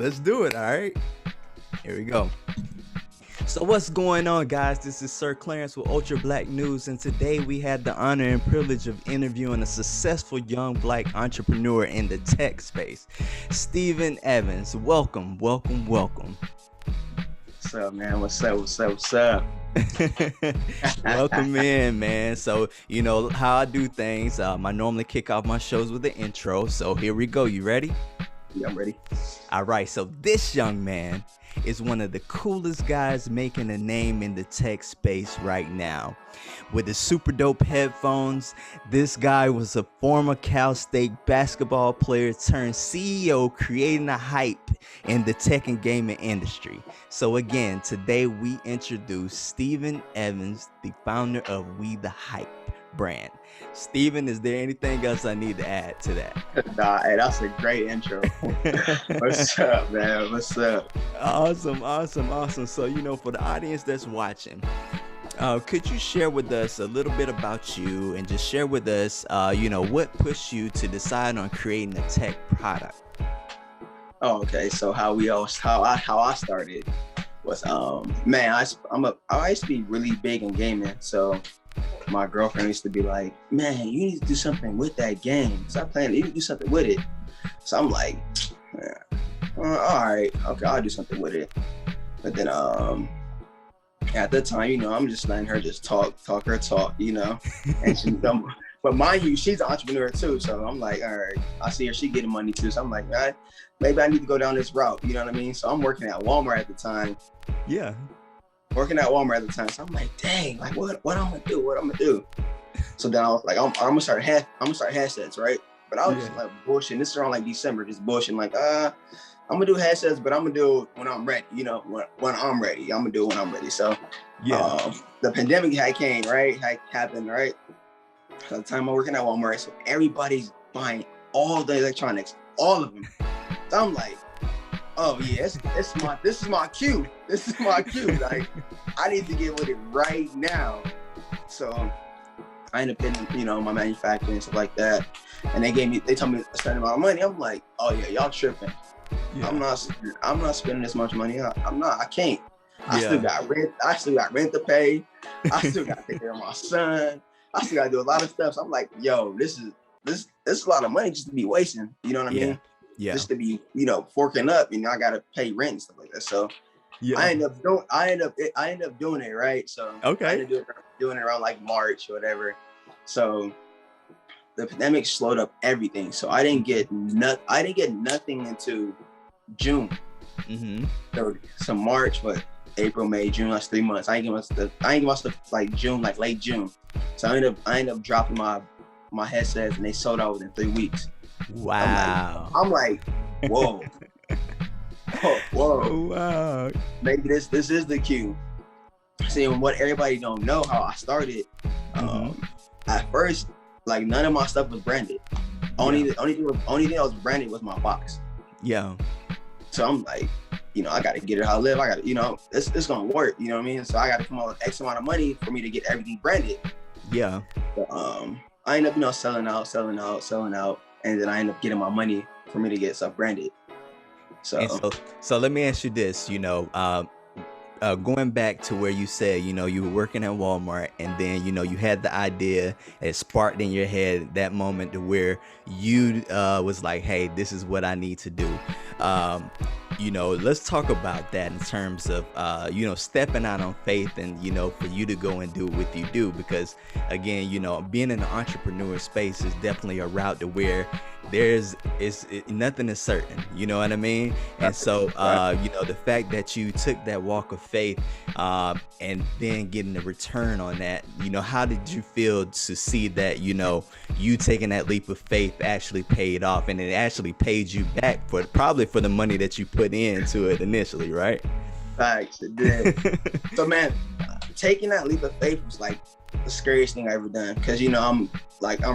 Let's do it. All right. Here we go. So what's going on, guys? This is Sir Clarence with Ultra Black News, and today we had the honor and privilege of interviewing a successful young black entrepreneur in the tech space, Steven Evans. Welcome. What's up, man? What's up? Welcome in, man. So, you know how I do things. I normally kick off my shows with the intro. So here we go. You ready? Yeah, I'm ready. All right. So this young man is one of the coolest guys making a name in the tech space right now. With his super dope headphones, this guy was a former Cal State basketball player turned CEO, creating a hype in the tech and gaming industry. So again, today we introduce Steven Evans, the founder of We The Hype brand. Steven, is there anything else I need to add to that? Nah, hey, that's a great intro. What's up, man? What's up? Awesome. So, you know, for the audience that's watching, could you share with us a little bit about you and just share with us, what pushed you to decide on creating a tech product? Oh, okay. So how I started was I used to be really big in gaming. So my girlfriend used to be like, man, you need to do something with that game. Stop playing it. You need to do something with it. So I'm like, all right, okay, I'll do something with it. But then at the time, you know, I'm just letting her just talk her talk, you know. And she, but mind you, she's an entrepreneur too. So I'm like, all right, I see her, she getting money too. So I'm like, all right, maybe I need to go down this route. You know what I mean? So I'm working at Walmart at the time. Yeah. So I'm like, dang, like what I'm gonna do? So then I was like, I'm gonna start headsets, right? But I was just like bullshitting. This is around like December, just bullshitting. Like, I'm gonna do headsets, but I'm gonna do it when I'm ready. You know, when I'm ready, I'm gonna do it when I'm ready. So, the pandemic had happened, right? So at the time I'm working at Walmart, so everybody's buying all the electronics, all of them. So I'm like, oh yeah, this is my cue. Like, I need to get with it right now. So I ended up getting, you know, my manufacturing and stuff like that. And they told me a certain amount of money. I'm like, oh yeah, y'all tripping. Yeah. I'm not spending this much money. I can't. I still got rent to pay. I still got to take care of my son. I still got to do a lot of stuff. So I'm like, yo, this is a lot of money just to be wasting. You know what I mean? Yeah. Just to be, you know, forking up, and I got to pay rent and stuff like that. So I end up doing it, right? So okay. I ended up doing it around like March or whatever. So the pandemic slowed up everything. So I didn't get nothing until June. Mm-hmm. So March, but April, May, June, that's 3 months. I ain't get my stuff like June, like late June. So I ended up dropping my headsets, and they sold out within 3 weeks. Wow. I'm like, whoa. Whoa. Wow. Maybe this is the cue. See, what everybody don't know how I started. At first, like, none of my stuff was branded. Only thing that was branded was my box. Yeah. So I'm like, you know, I got to get it how I live. I got to, you know, it's gonna work. You know what I mean? So I got to come up with X amount of money for me to get everything branded. Yeah. But, I end up, you know, selling out. And then I end up getting my money for me to get stuff branded. So let me ask you this, you know, going back to where you said, you know, you were working at Walmart, and then, you know, you had the idea, it sparked in your head that moment to where you was like, hey, this is what I need to do. You know, let's talk about that in terms of, you know, stepping out on faith and, you know, for you to go and do what you do. Because, again, you know, being in the entrepreneur space is definitely a route to where nothing is certain, you know what I mean? And so, you know, the fact that you took that walk of faith and then getting a return on that, you know, how did you feel to see that, you know, you taking that leap of faith actually paid off, and it actually paid you back probably for the money that you put into it initially, right? Facts, it did. So, man, taking that leap of faith was like the scariest thing I ever done, because, you know, I'm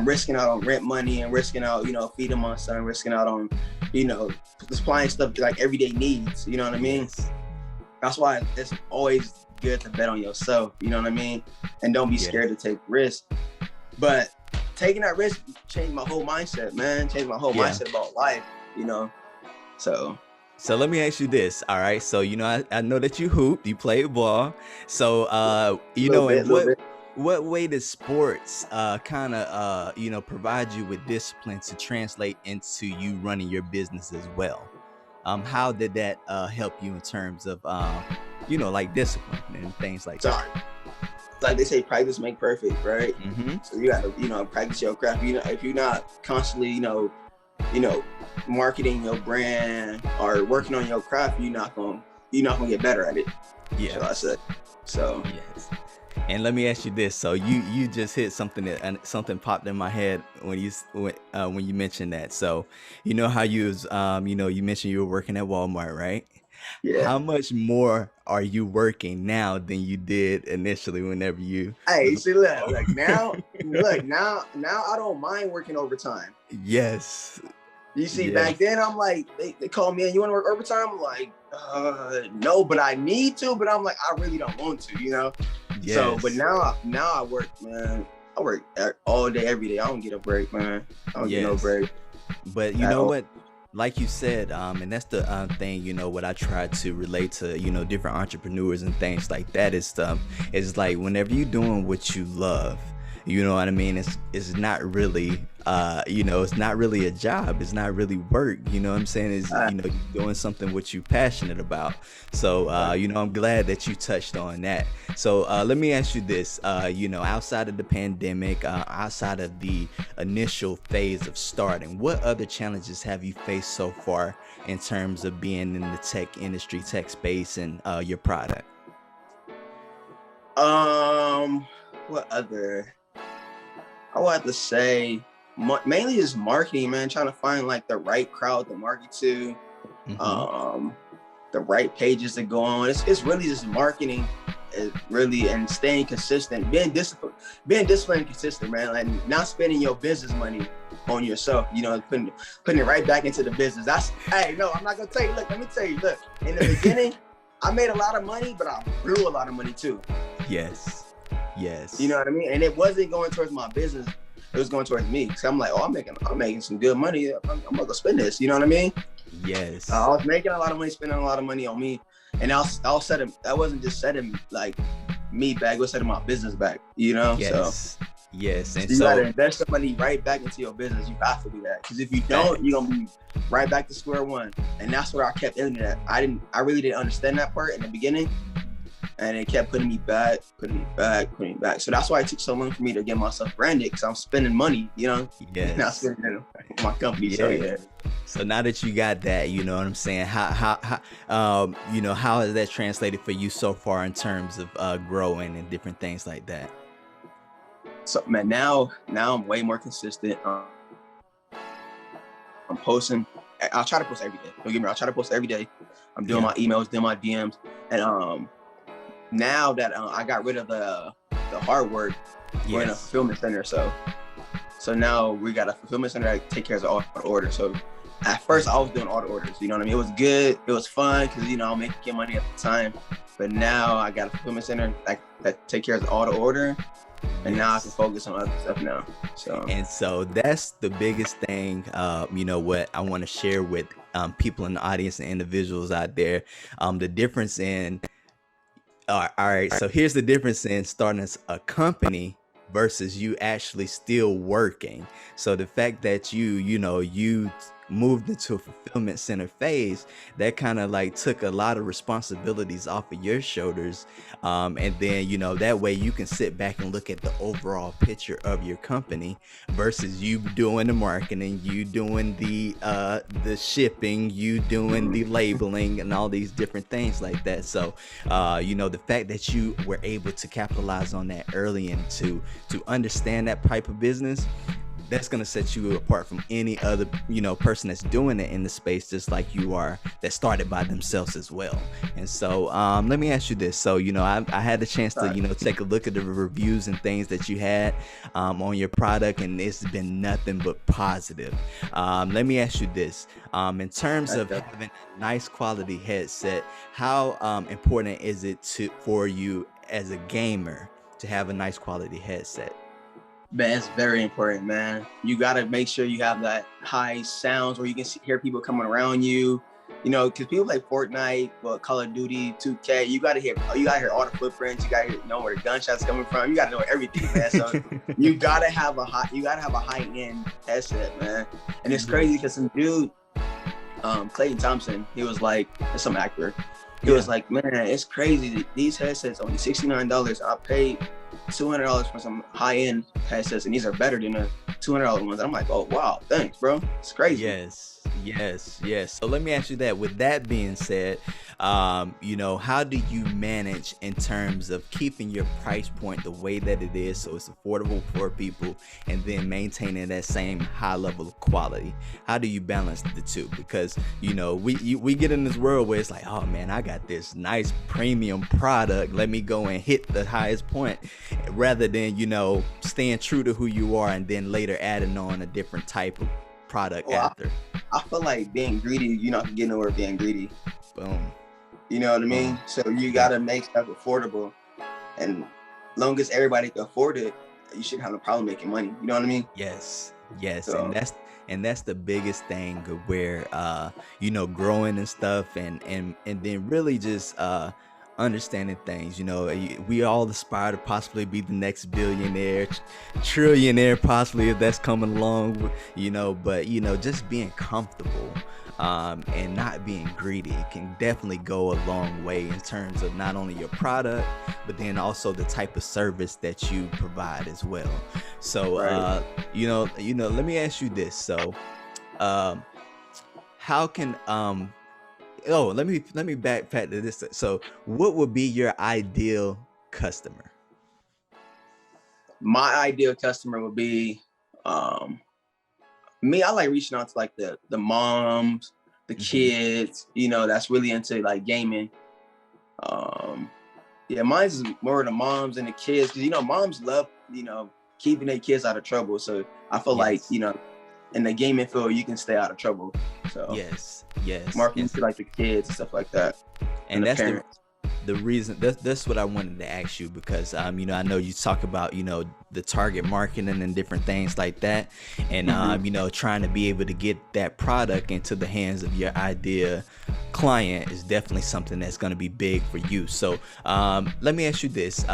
risking out on rent money, and risking out, you know, feeding my son, risking out on, you know, supplying stuff like everyday needs, you know what I mean? Yes. That's why it's always good to bet on yourself, you know what I mean? And don't be scared to take risks. But taking that risk changed my whole mindset, man. Changed my whole mindset about life, you know? So So let me ask you this. All right. So, I know that you hooped, you played ball. So, A little bit. what way does sports kind of, provide you with discipline to translate into you running your business as well? How did that help you in terms of, like discipline and things like that? Sorry. Like they say, practice make perfect, right? Mm-hmm. So you gotta, practice your craft. If you're not constantly, you know, marketing your brand or working on your craft, you're not gonna get better at it. Yes. So I said. So Yes. And let me ask you this. So you just hit something that and something popped in my head when you mentioned that. So you know how you was you mentioned you were working at Walmart, right? yeah. How much more are you working now than you did initially whenever you Hey, was see, now I don't mind working overtime. Yes. You see, back Yes. then I'm like, they call me in, you want to work overtime? I'm like, no, but I need to. But I'm like, I really don't want to. So, but Yes. now I work, man. I work all day, every day. I don't get a break, man. I don't get no Yes. break But you at know all. what? Like you said, and that's the thing, what I try to relate to, different entrepreneurs and things like that is like whenever you're doing what you love, you know what I mean? It's not really it's not really a job. It's not really work. You know what I'm saying? Is Uh, you're doing something what you're passionate about. So I'm glad that you touched on that. So let me ask you this, outside of the pandemic, outside of the initial phase of starting, what other challenges have you faced so far in terms of being in the tech industry, tech space, and your product? what other? I would have to say mainly just marketing, man. Trying to find like the right crowd to market to, Mm-hmm. um, the right pages to go on. It's really just marketing, really, and staying consistent, being disciplined and consistent, man. Like not spending your business money on yourself. Putting it right back into the business. No, I'm not gonna tell you. Look, let me tell you. Look, in the beginning, I made a lot of money, but I blew a lot of money too. Yes. You know Yes. what I mean? And it wasn't going towards my business. It was going towards me. So I'm like, oh, I'm making some good money. I'm gonna go spend this. You know what I mean? I Yes. was making a lot of money, spending a lot of money on me, and I was setting. I wasn't just setting like me back. I was setting my business back. So, Yes. Yes. And you got to so invest some money right back into your business. You have to do that, because if you don't, you're facts. gonna be right back to square one. And that's what I kept ending at. I really didn't understand that part in the beginning. And it kept putting me back. So that's why it took so long for me to get myself branded, because I'm spending money, not Yes. spending it on my company. So Yeah. yeah. So now that you got that, you know what I'm saying? How has that translated for you so far in terms of growing and different things like that? So man, now I'm way more consistent. I'm posting. I'll try to post every day. Don't get me wrong. I'll try to post every day. I'm doing Yeah. my emails, doing my DMs, and now that I got rid of the hard work, we're in a Yes. fulfillment center. So now we got a fulfillment center that take care of all the orders. So at first I was doing all the orders. You know what I mean? It was good. It was fun because I'm making money at the time. But now I got a fulfillment center that take care of all the order, and now I can Yes. focus on other stuff now. So And so that's the biggest thing, what I want to share with people in the audience and individuals out there. The difference in all right. So here's the difference in starting a company versus you actually still working. So the fact that you moved into a fulfillment center phase, that kind of like took a lot of responsibilities off of your shoulders. And then, that way you can sit back and look at the overall picture of your company versus you doing the marketing, you doing the shipping, you doing the labeling and all these different things like that. So the fact that you were able to capitalize on that early and to understand that type of business, that's going to set you apart from any other person that's doing it in the space just like you are, that started by themselves as well. And so let me ask you this. So I had the chance to take a look at the reviews and things that you had on your product, and it's been nothing but positive. Let me ask you this. In terms of having a nice quality headset, how important is it for you as a gamer to have a nice quality headset? man, it's very important, man. You got to make sure you have that high sounds where you can hear people coming around you. You know, because people play Fortnite, well, Call of Duty, 2K. You gotta hear all the footprints. You gotta know where the gunshots coming from. You gotta know everything, man. So you gotta have a high end headset, man. And it's crazy because some dude, Clayton Thompson, he was like, it's some actor. He was like, man, it's crazy. These headsets only $69. I paid $200 for some high end headsets, and these are better than the $200 ones. I'm like, oh wow, thanks, bro. It's crazy. Yes. So let me ask you that. With that being said, you know, how do you manage in terms of keeping your price point the way that it is so it's affordable for people, and then maintaining that same high level of quality? How do you balance the two? Because, you know, we get in this world where it's like, oh man, I got this nice premium product, let me go and hit the highest point, rather than, you know, staying true to who you are and then later adding on a different type of product after. I feel like being greedy, you're not getting nowhere being greedy. Boom. You know what I mean? So you gotta make stuff affordable, and long as everybody can afford it, you shouldn't have no problem making money. You know what I mean? Yes. So, and that's the biggest thing of where you know, growing and stuff, and then really just understanding things. You know, we all aspire to possibly be the next billionaire, trillionaire, possibly, if that's coming along, you know, but, you know, just being comfortable and not being greedy can definitely go a long way in terms of not only your product, but then also the type of service that you provide as well. So you know, let me ask you this. So how can let me backpack to this. So what would be your ideal customer? my ideal customer would be me. I like reaching out to like the moms, the kids, you know, that's really into like gaming. Yeah, mine's more the moms and the kids, because, you know, moms love, you know, keeping their kids out of trouble. So I feel like, you know, in the gaming field, you can stay out of trouble. So yes, marketing to like the kids and stuff like that. And the that's parents. the reason. That's what I wanted to ask you, because you know, I know you talk about, you know, the target marketing and different things like that, and you know, trying to be able to get that product into the hands of your ideal client is definitely something that's going to be big for you. So let me ask you this: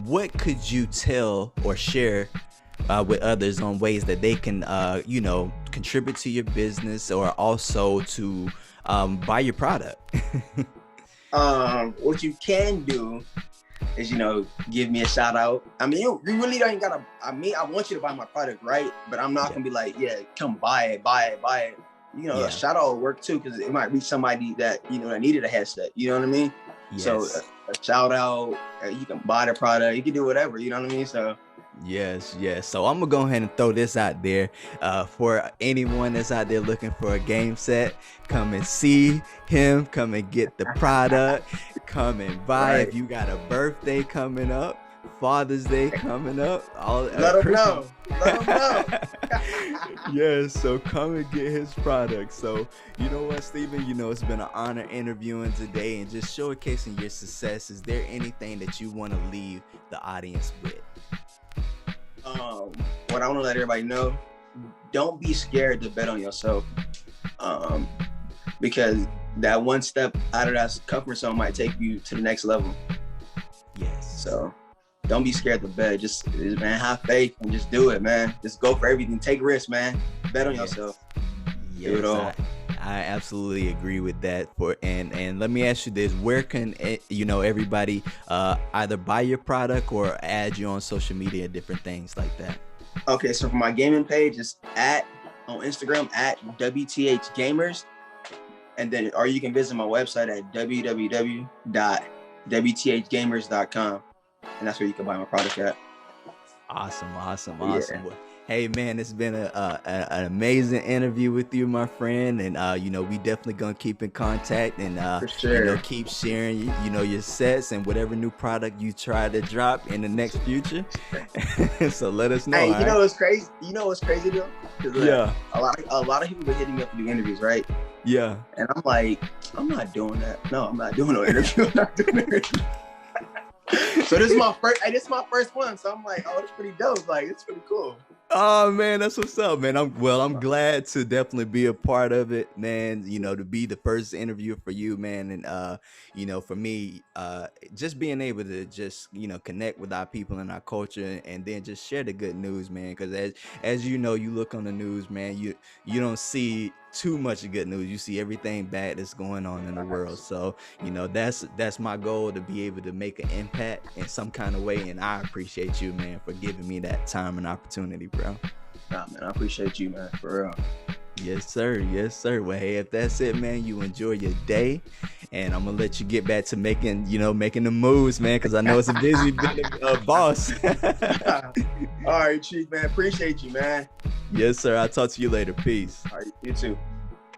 what could you tell or share with others on ways that they can you know, contribute to your business, or also to buy your product? What you can do is, you know, give me a shout out. I mean, you really don't gotta. I mean, I want you to buy my product, right? But I'm not gonna be like, yeah, come buy it. You know, a shout out will work too, because it might reach somebody that, you know, that needed a headset. You know what I mean? So a shout out, you can buy the product, you can do whatever. You know what I mean? So. Yes. So I'm gonna go ahead and throw this out there for anyone that's out there looking for a game set. Come and see him. Come and get the product. Come and buy. If you got a birthday coming up, Father's Day coming up, Let him know. Yes, so come and get his product. So, you know what, Steven, you know, it's been an honor interviewing today and just showcasing your success. Is there anything that you want to leave the audience with? What I want to let everybody know, don't be scared to bet on yourself, because that one step out of that comfort zone might take you to the next level. Yes. So don't be scared to bet. Just, man, have faith and just do it, man. Just go for everything. Take risks, man. Bet on yourself. Do it all. I absolutely agree with that. And let me ask you this: where can, you know, everybody either buy your product or add you on social media, different things like that? Okay, so for my gaming page, it's on Instagram at WTH Gamers, and then, or you can visit my website at www.wthgamers.com, and that's where you can buy my product at. Awesome. Yeah. Hey man, it's been an amazing interview with you, my friend, and you know, we definitely gonna keep in contact, and for sure, you know, keep sharing, you know, your sets and whatever new product you try to drop in the next future. So let us know. Hey, you know what's crazy? You know what's crazy though? Yeah. A lot of people been hitting me up to do interviews, right? Yeah. And I'm like, I'm not doing that. No, I'm not doing no interview. I'm not doing an interview. So this is my first one. So I'm like, oh, it's pretty dope. Like, it's pretty cool. Oh man, that's what's up, man. I'm glad to definitely be a part of it, man. You know, to be the first interview for you, man. And you know, for me, just being able to just, you know, connect with our people and our culture, and then just share the good news, man. Because as you know, you look on the news, man, you don't see too much good news. You see everything bad that's going on in the world. So, you know, that's my goal, to be able to make an impact in some kind of way. And I appreciate you, man, for giving me that time and opportunity, bro. Nah, man, I appreciate you, man, for real. Yes, sir. Yes, sir. Well, hey, if that's it, man, you enjoy your day, and I'm gonna let you get back to making the moves, man, because I know it's a busy being a boss. All right, Chief, man. Appreciate you, man. Yes, sir. I'll talk to you later. Peace. All right, you too.